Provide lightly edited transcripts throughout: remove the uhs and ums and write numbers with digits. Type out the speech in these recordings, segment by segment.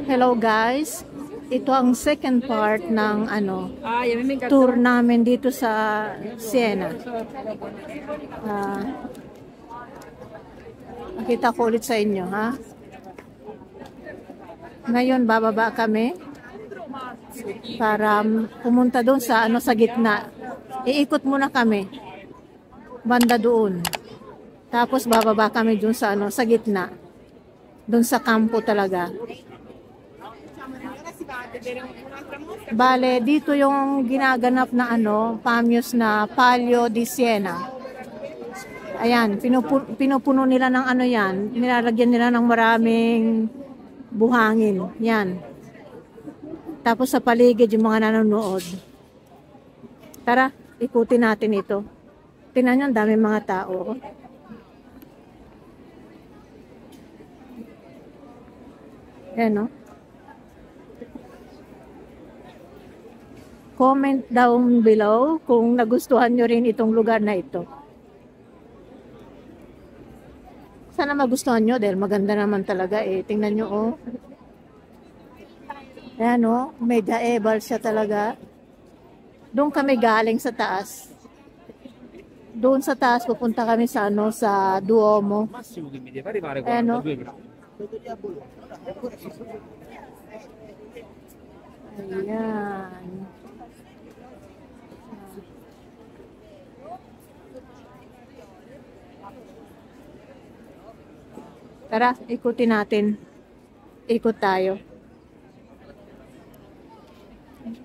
Hello guys. Ito ang second part ng tour namin dito sa Siena. Makita ko ulit sa inyo, ha? Ngayon bababa kami para pumunta doon sa sa gitna. Iikot muna kami banda doon. Tapos bababa kami doon sa sa gitna. Doon sa kampo talaga. Bale, dito yung ginaganap na Pamyos na Palio di Siena. Ayan, pinupuno nila ng yan. Nilalagyan nila ng maraming buhangin. Yan. Tapos sa paligid yung mga nanonood. Tara, ikutin natin ito. Tingnan nyo, ang daming mga tao. Ayan, no? Comment down below kung nagustuhan nyo rin itong lugar na ito. Sana magustuhan nyo dahil maganda naman talaga eh. Tingnan nyo, oh. Ayan, oh. Medieval siya talaga. Doon kami galing sa taas. Doon sa taas pupunta kami sa sa Duomo. Ayan, oh. Ayan. Tara, ikutin natin. Ikot tayo.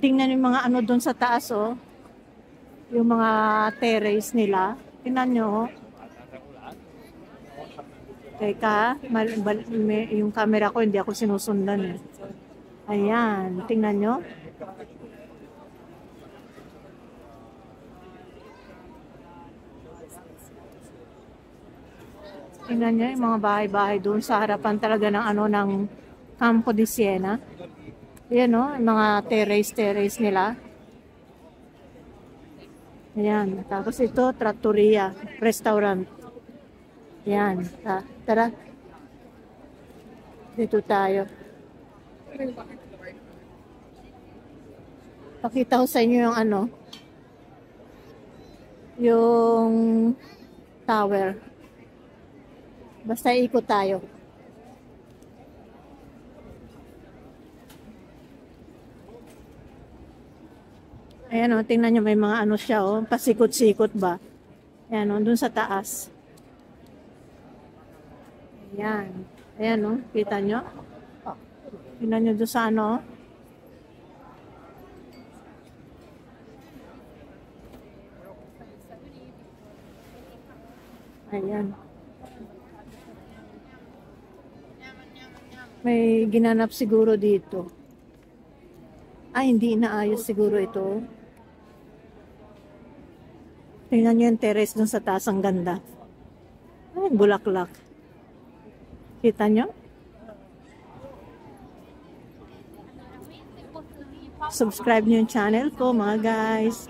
Tingnan yung mga doon sa taas, oh. Yung mga terrace nila. Tingnan nyo, oh. Teka, yung camera ko hindi ako sinusundan, eh. Ayan, tingnan nyo. Tingnan nyo yung mga bahay-bahay doon sa harapan talaga ng ng Campo di Siena. Ayan, no? Yung mga terrace nila. Ayan. Tapos ito, trattoria, restaurant. Ayan. Tara. Dito tayo. Pakita ko sa inyo yung yung tower. Basta ikot tayo. Ayan, o, tingnan nyo, may mga siya, o, pasikot-sikot ba? Ayan, o, dun sa taas. Ayan. Ayan, o, kita nyo? Tingnan nyo dun sa Ayan. May ginanap siguro dito. Ay, hindi inaayos siguro ito. Tingnan nyo yung terrace dun sa taas, ang ganda. Ay, bulaklak. Kita nyo? Subscribe nyo yung channel ko, mga guys.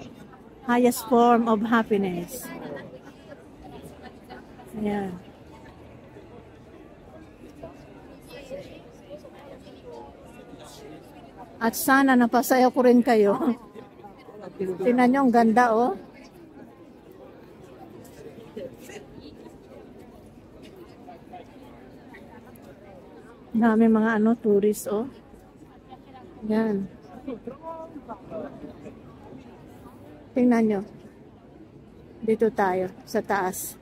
Highest form of happiness. Ayan. At sana napasaya ko rin kayo. Tingnan nyo, ang ganda, oh. Dami mga tourist, oh. Yan. Tingnan nyo. Dito tayo, sa taas.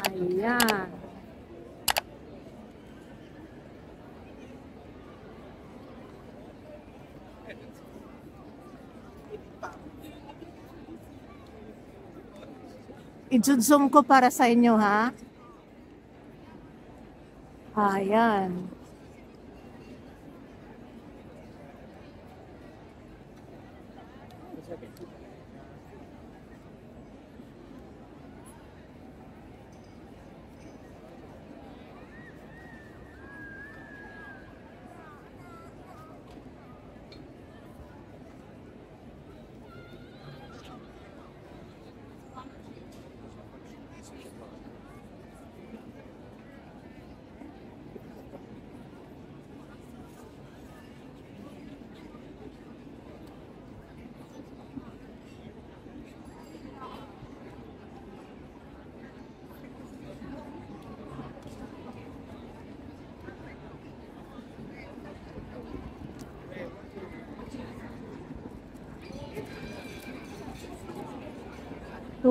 Ayan. I-zoom ko para sa inyo, ha? Ayan.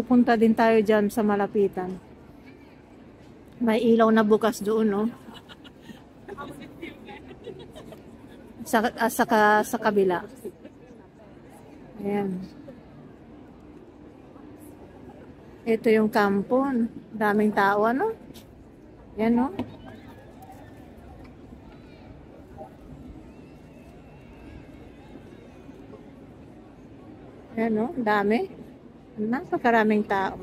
pupunta din tayo dyan sa malapitan. May ilaw na bukas doon, no? Sa kabila. Ayan. Ito yung kampo. Daming tao, no? Ayan, no? Ayan, no? Dami. Napakaraming tao.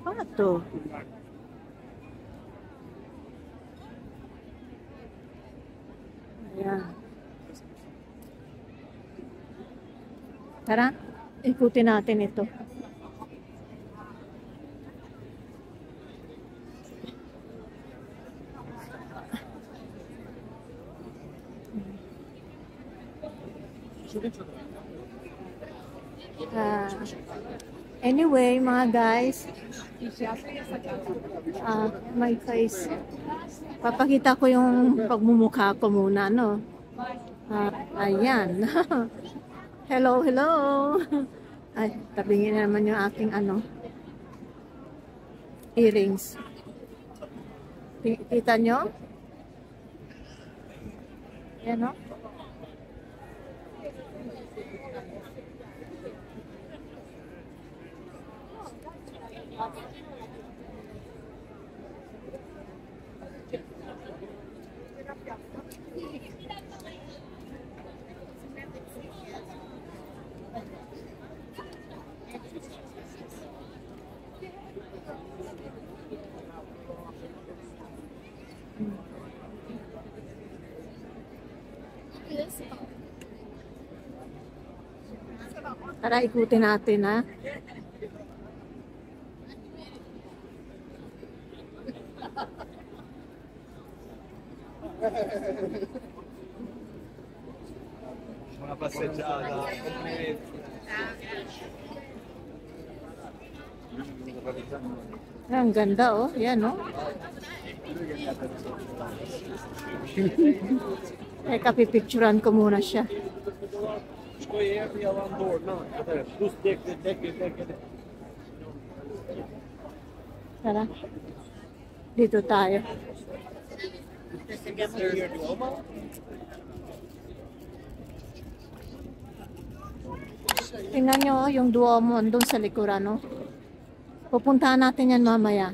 Ano to? Ayan. Tara, ikutin natin ito. Anyway, mga guys, my face. Papakita ko yung pagmumukha ko muna, no? Ayan. Hello, hello. Ay, tabingin na naman yung aking earrings. Kita nyo? Ayan, no? Tara, ikutin natin, ha? Una passeggiata. Ang ganda, oh. Yan, oh. Teka, pipicturan ko muna siya. Tara. Dito tayo. Tingnan nyo yung Duomo doon sa likuran, no? Pupuntahan natin yan mamaya.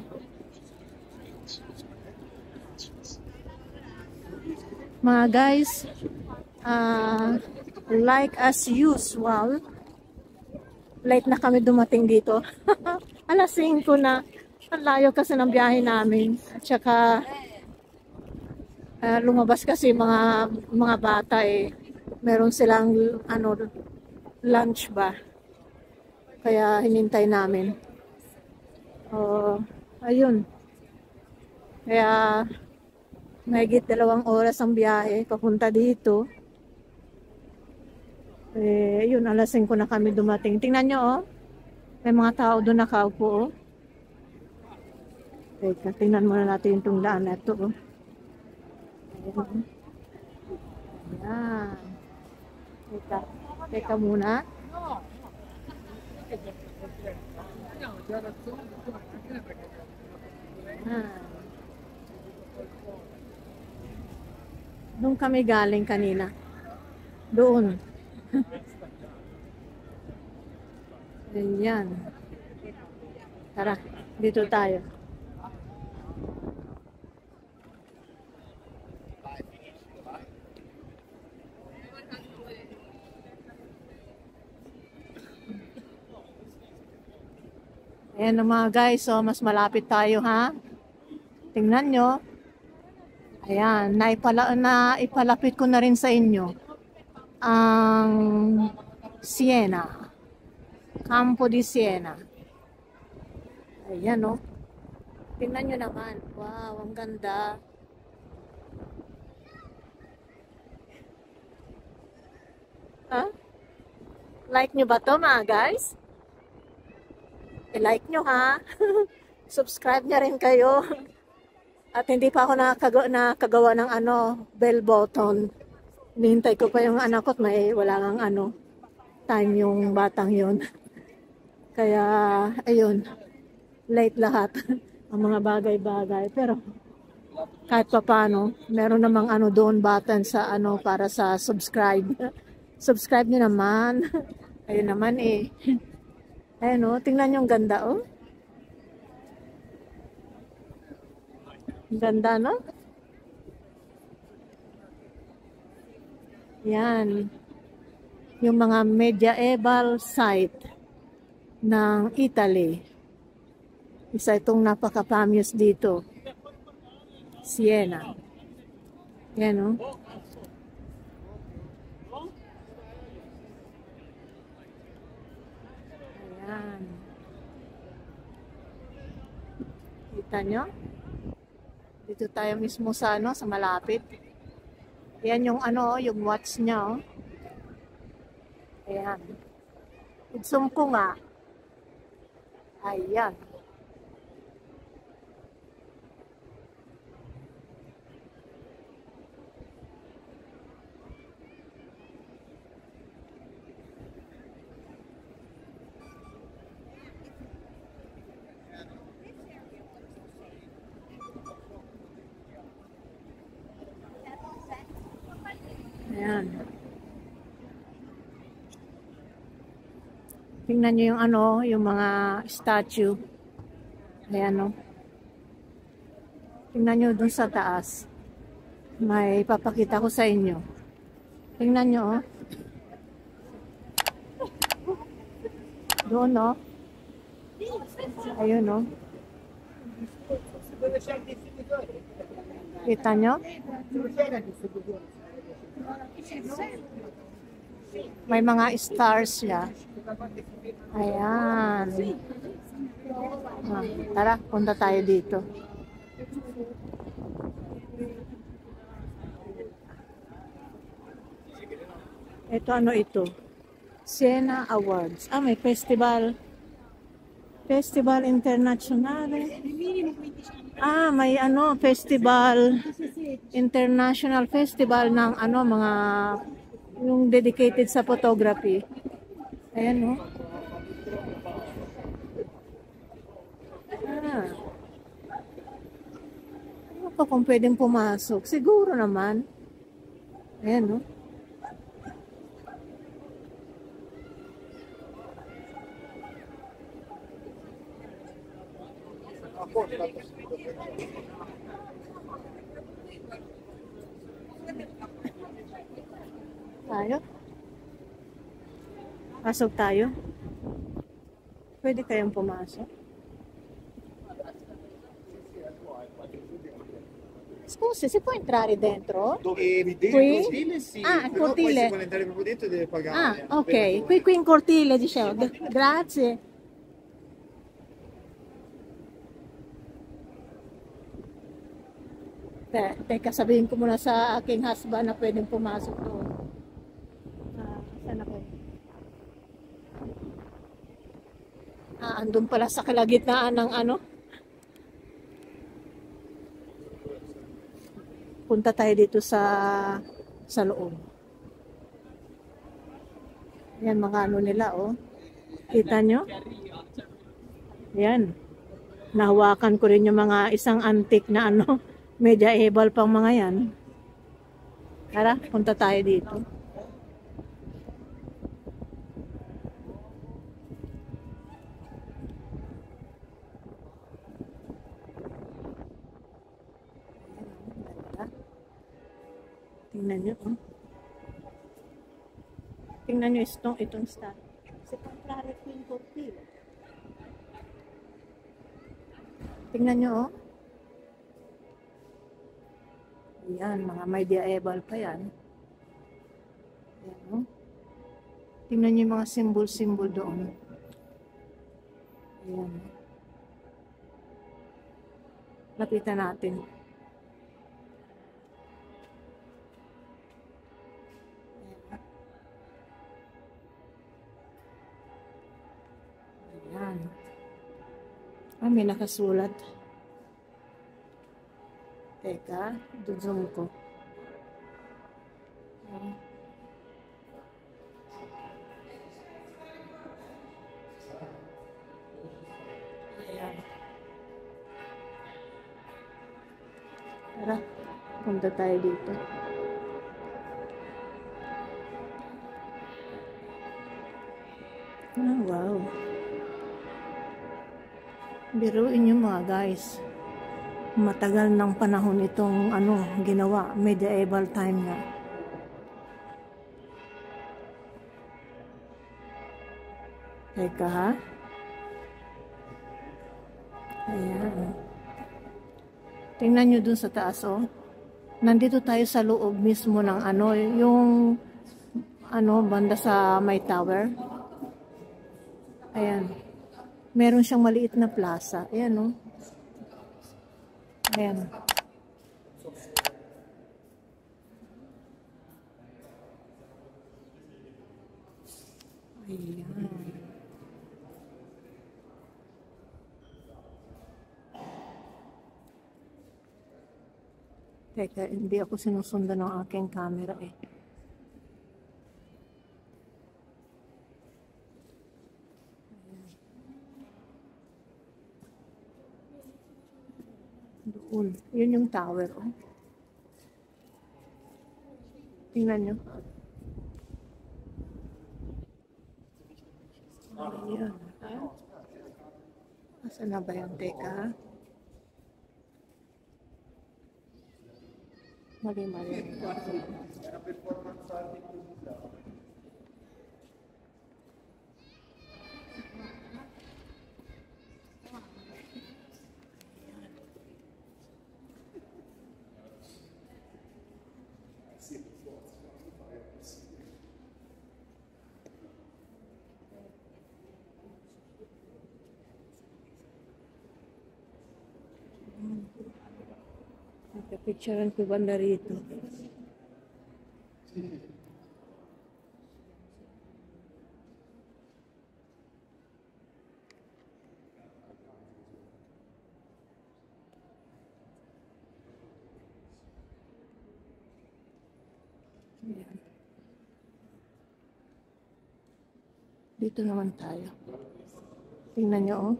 Mga guys, like as usual, late na kami dumating dito. Alas 5 na. Ang layo kasi ng biyahe namin. At saka, lumabas kasi mga bata eh. Meron silang lunch ba? Kaya hinintay namin. Ayun. Kaya mahigit 2 oras ang biyahe papunta dito. Yun, alas 5 na kami dumating. Tingnan nyo, oh. May mga tao doon nakaupo, oh. Teka, tingnan muna natin itong daan na ito, oh. Ayan. Ayan. Teka muna. Doon kami galing kanina. Doon. Ayan. Tara, dito tayo. Ayan na mga guys, so mas malapit tayo, ha? Tingnan nyo. Ayan, ipalapit ko na rin sa inyo ang Siena. Campo di Siena. Ayan, oh. Tingnan nyo naman. Wow, ang ganda. Huh? Like nyo ba to mga guys? I-like nyo, ha? Subscribe na rin kayo. At hindi pa ako nakagawa ng bell button. Hinihintay ko pa yung anak ko at may wala ngang ano, time yung batang yun. Kaya, ayun, late lahat ang mga bagay-bagay. Pero, kahit pa paano, meron namang ano doon button sa ano para sa subscribe. Subscribe nyo naman. Ayun naman eh. Ayun oh, tingnan nyo ang ganda oh. Ang ganda no? Yan. Yung mga medieval site ng Italy. Isa itong napaka-famous dito. Siena. Yan o. Ayan. Kita nyo? Dito tayo mismo sa ano, sa malapit. Yan yung ano, yung watch niya oh. Ayan. I-zoom ko nga. Ayan. Ayan. Tingnan nyo yung ano, yung mga statue. Ayan o. Tingnan nyo dun sa taas. May papakita ko sa inyo. Tingnan nyo o. Doon o. Ayun o. Kita nyo? May mga stars siya. Ayan. Tara, punta tayo dito. Ito ano ito? Siena Awards. Ah, may festival. Festival Internazionale. Ah, may ano, festival. International festival ng ano, mga yung dedicated sa photography. Ayan, no? Ah. Ano pa kung pwedeng pumasok? Siguro naman. Ayan, no? Tayo? Pasok tayo? Pwede kayong pumasok? Scusi, si può entrare dentro? Dentro Qui? il cortile sì, Ah, il però poi cortile. se vuole entrare proprio dentro deve pagare. Ah, per ok. entrare. Qui in cortile, dicevo. Grazie. Teka, sabihin ko muna sa aking husband na pwedeng pumasok doon. Saan ako? Andun pala sa kalagitnaan ng ano. Punta tayo dito sa loob. Yan mga ano nila, oh. Kita nyo? Yan. Nahawakan ko rin yung mga isang antique na ano, medieval pang mga yan. Tara, punta tayo dito. Tingnan nyo, oh. Tingnan nyo itong stand. Kasi contrary ko yung cortile. Tingnan nyo, oh. Ayan, mga medieval pa yan. Ayan, oh. Tingnan nyo yung mga symbol-symbol doon. Ayan. Lapitan natin. Ayan. May nakasulat. Teka, zoom ko. Ayan. Tara, punta tayo dito. Ah, wow. Biruin nyo mga guys. Matagal ng panahon itong ginawa. Medieval time na. Teka ha. Ayan. Tingnan nyo dun sa taas oh. Nandito tayo sa loob mismo ng yung banda sa may tower. Ayan. Meron siyang maliit na plaza. Ayan oh. Ayan. Ayan. Teka, hindi ako sinusundan ng aking camera eh. Doon. Yun yung tower oh. Tingnan nyo. Ayan. Asa na ba yung teka? Mali. Nagka-picturean ko banda rito. Ayan. Dito naman tayo. Tingnan nyo oh.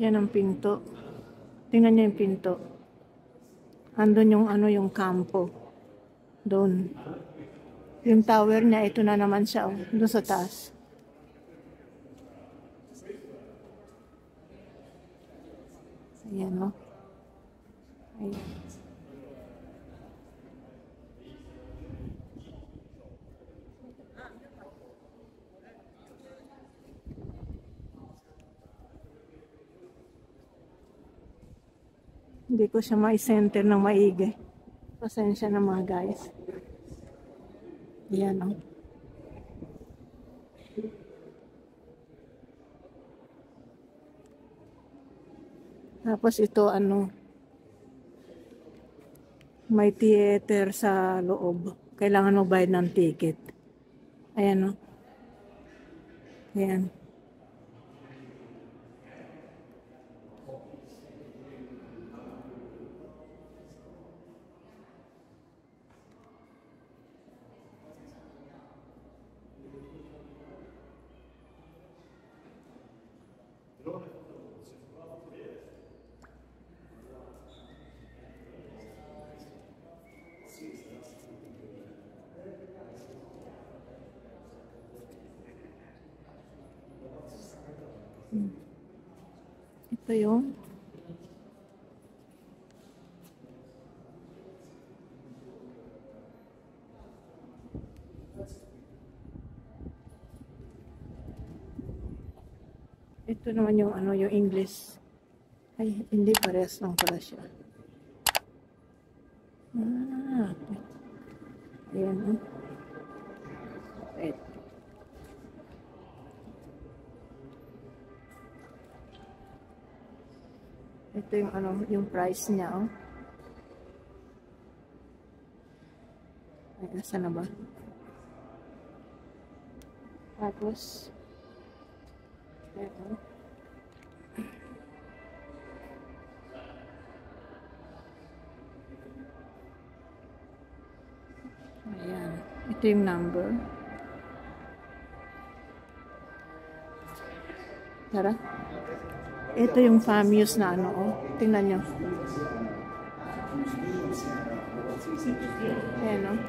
Yan ang pinto. Tingnan niyo yung pinto. Andun yung yung kampo. Doon. Yung tower niya, ito na naman siya. Oh, doon sa taas. Ayan o. Oh. Ayan. Hindi ko siya ma-center ng maigi. Pasensya na mga guys. Yan o. Tapos ito may theater sa loob. Kailangan mo bayad ng ticket. Ayan o. Ayan. Ito yung ito naman yung yung English. Ay, hindi parehas lang pala siya. Ah, Ayan. Wait. Ito yung ano, yung price niya, oh. Ay, nasa na ba? Tapos, ayan. Ayan. Ito yung number. Tara. Ito yung Famous na ano, oh. Tingnan nyo. Ayan, oh.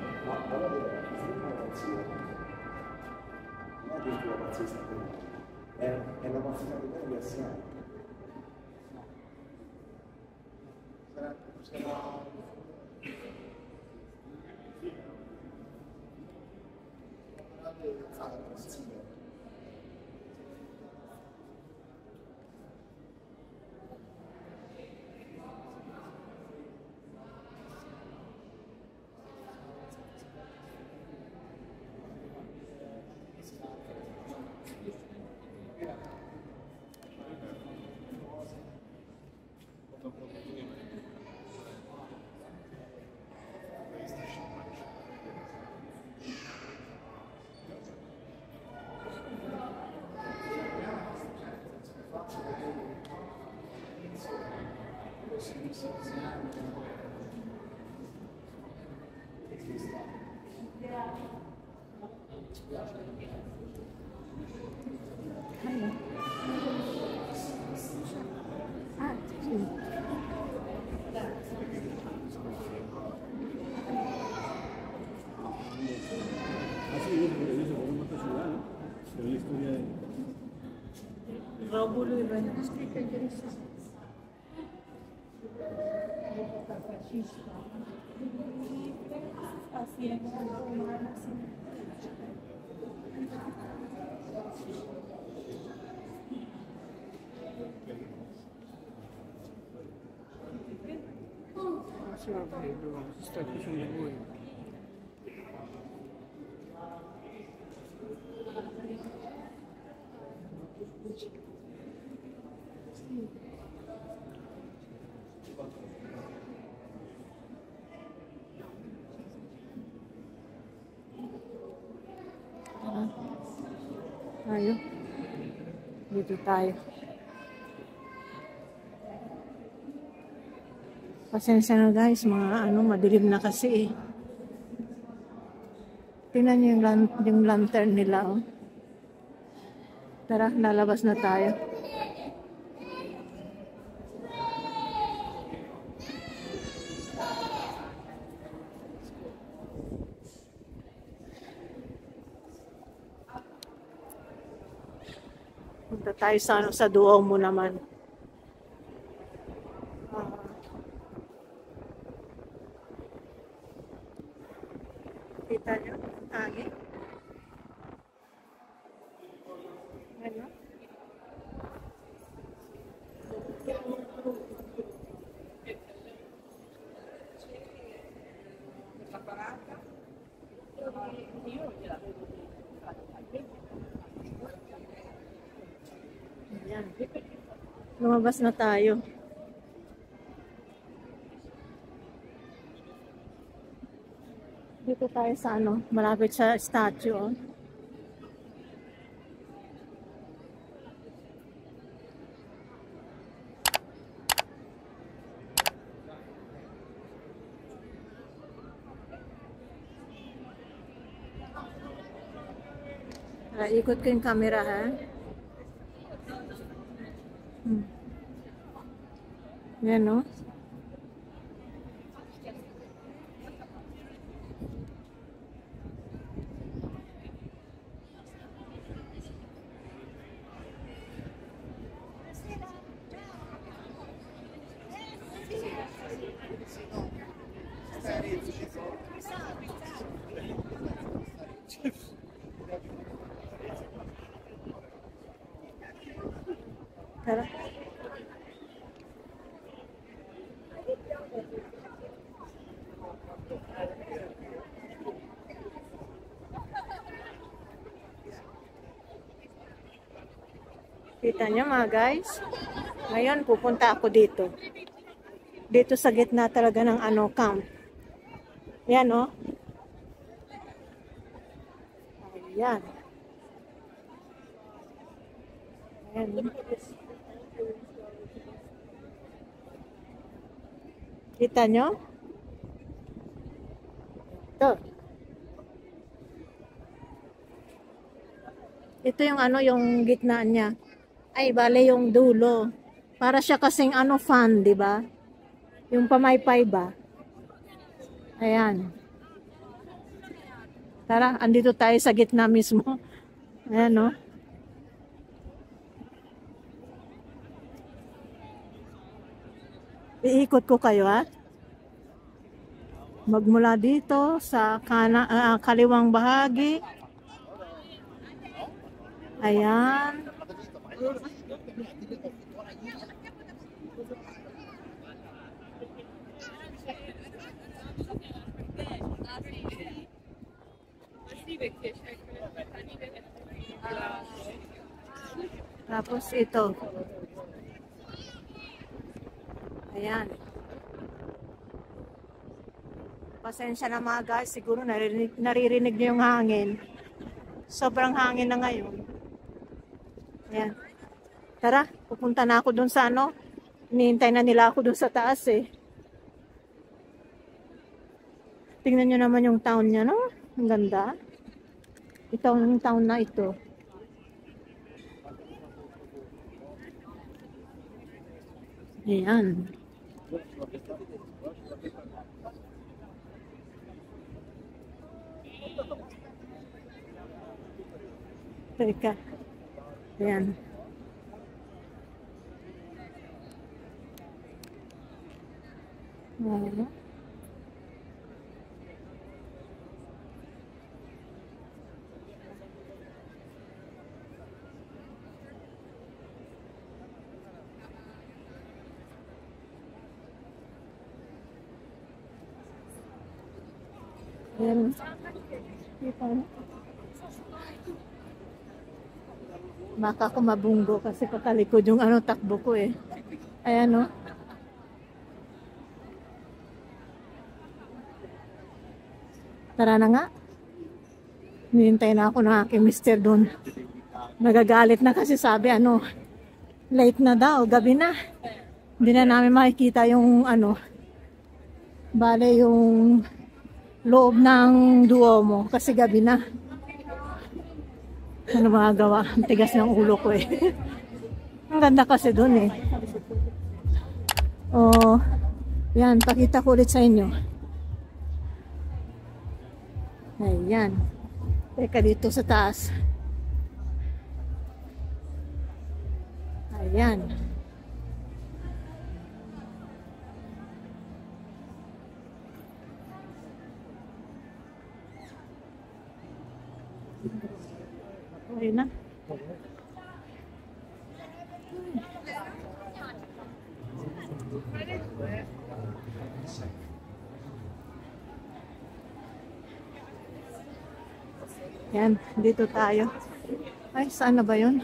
È la pazzesca che siamo. Rómulo e Vânia. Tayo. Dito tayo. Pasensya na guys, mga ano, madilim na kasi eh. Tingnan niyo yung lantern nila, oh. Tara, lalabas na tayo. Punta tayo sa ano, sa Duomo naman. Kita niyo? Hangin. Ano? Ayan. Lumabas na tayo. Dito tayo sa ano, malapit sa statue, oh. Ikot ko yung camera, ha? Yan, no? Tara. Kita nyo mga guys. Ngayon pupunta ako dito. Dito sa gitna talaga ng ano, camp. Yan oh. Ayan. Ayan. Kita nyo? Ito. Ito yung ano, yung gitna niya. Ay, bale yung dulo. Para siya kasing ano, fan, di ba? Yung pamaypay ba? Ayan. Tara, andito tayo sa gitna mismo. Ayan, no? Iikot ko kayo, ha? Magmula dito sa kaliwang bahagi. Ayan. Tapos ito. Ayan. Pasensya na mga guys, siguro naririnig niyo yung hangin. Sobrang hangin na ngayon. Ayan. Tara, pupunta na ako dun sa ano. Hinihintay na nila ako dun sa taas eh. Tingnan nyo naman yung town niya, no? Ang ganda. Ito yung town na ito. Ayan. Teka. Ayan. Ayan. Ayan. Maka ko mabunggo kasi patalikod yung ano takbo ko eh. Ayan o. Tara na nga. Hinihintay na ako ng aking mister doon. Nagagalit na kasi sabi ano, late na daw, gabi na. Hindi na namin makikita yung ano, bale yung loob ng Duomo kasi gabi na. Ano magagawa? Ang tigas ng ulo ko eh. Ang ganda kasi doon eh. Oh, yan, pakita ko ulit sa inyo. Ayan. Teka dito sa taas. Ayan. Ayun na. Yan, dito tayo. Ay, saan na ba yun?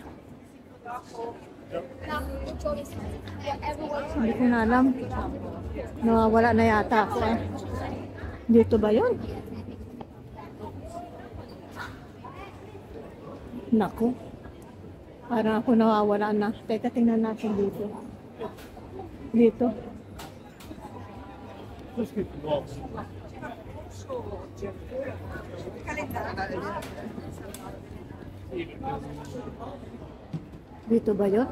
Hindi ko na alam. Nawawala na yata ako. Dito ba yun? Naku. Parang ako nawawala na. Teka, tingnan natin dito. Dito. Dito ba yun?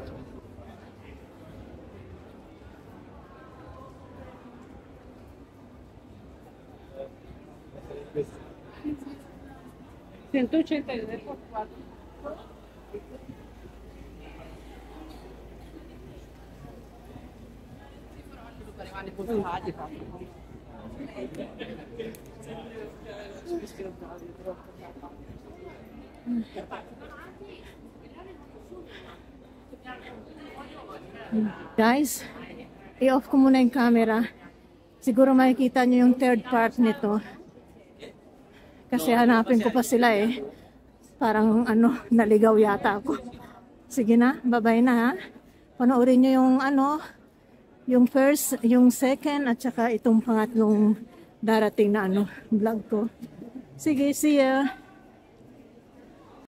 Guys, i-off ko muna yung camera. Siguro makikita nyo yung third part nito. Kasi hanapin ko pa sila eh. Parang ano, naligaw yata ako. Sige na, bye-bye na ha. Panoorin nyo yung ano, yung first, yung second, at saka itong pangatlong darating na ano, vlog ko. Sige, see ya!